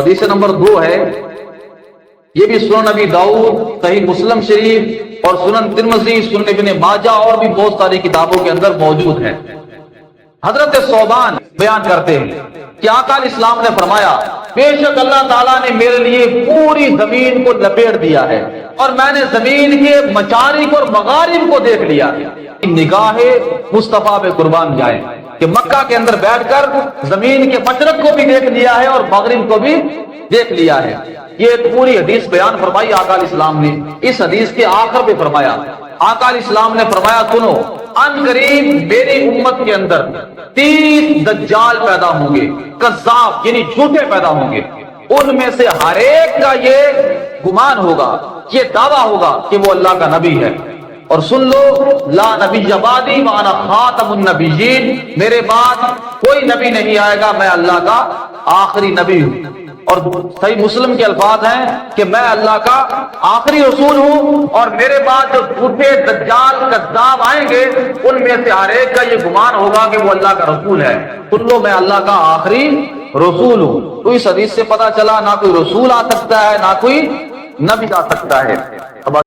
حدیث نمبر 2 ہے، یہ بھی سنن نبی داؤد، صحیح مسلم شریف اور سنن ترمذی، سنن ابن ماجہ اور بھی بہت ساری کتابوں کے اندر موجود ہے۔ حضرت ثوبان بیان کرتے ہیں کہ آقا علیہ السلام نے فرمایا بے شک اللہ تعالیٰ نے میرے لیے پوری زمین کو لپیٹ دیا ہے اور میں نے زمین کے مشارق اور مغارب کو دیکھ لیا، نگاہ مصطفیٰ پہ قربان جائے کہ مکہ کے اندر بیٹھ کر زمین کے مشرق کو بھی دیکھ لیا ہے اور مغرب کو بھی دیکھ لیا ہے۔ یہ پوری حدیث بیان فرمائی آقا علیہ السلام نے۔ اس حدیث کے آخر پہ فرمایا، آقا علیہ السلام نے فرمایا سنو، ان قریب میری امت کے اندر 30 دجال پیدا ہوں گے، کذاب یعنی جھوٹے پیدا ہوں گے، ان میں سے ہر ایک کا یہ گمان ہوگا، یہ دعویٰ ہوگا کہ وہ اللہ کا نبی ہے۔ اور سن لو، لا نبی بعدی وانا خاتم النبیین، میرے بعد کوئی نبی نہیں آئے گا، میں اللہ کا آخری نبی ہوں۔ اور صحیح مسلم کے الفاظ ہیں کہ میں اللہ کا آخری رسول ہوں اور میرے بعد جو جھوٹے دجال کذاب آئیں گے ان میں سے ہر ایک کا یہ گمان ہوگا کہ وہ اللہ کا رسول ہے۔ سن لو، میں اللہ کا آخری رسول ہوں۔ تو اس حدیث سے پتہ چلا نہ کوئی رسول آ سکتا ہے نہ کوئی نبی آ سکتا ہے۔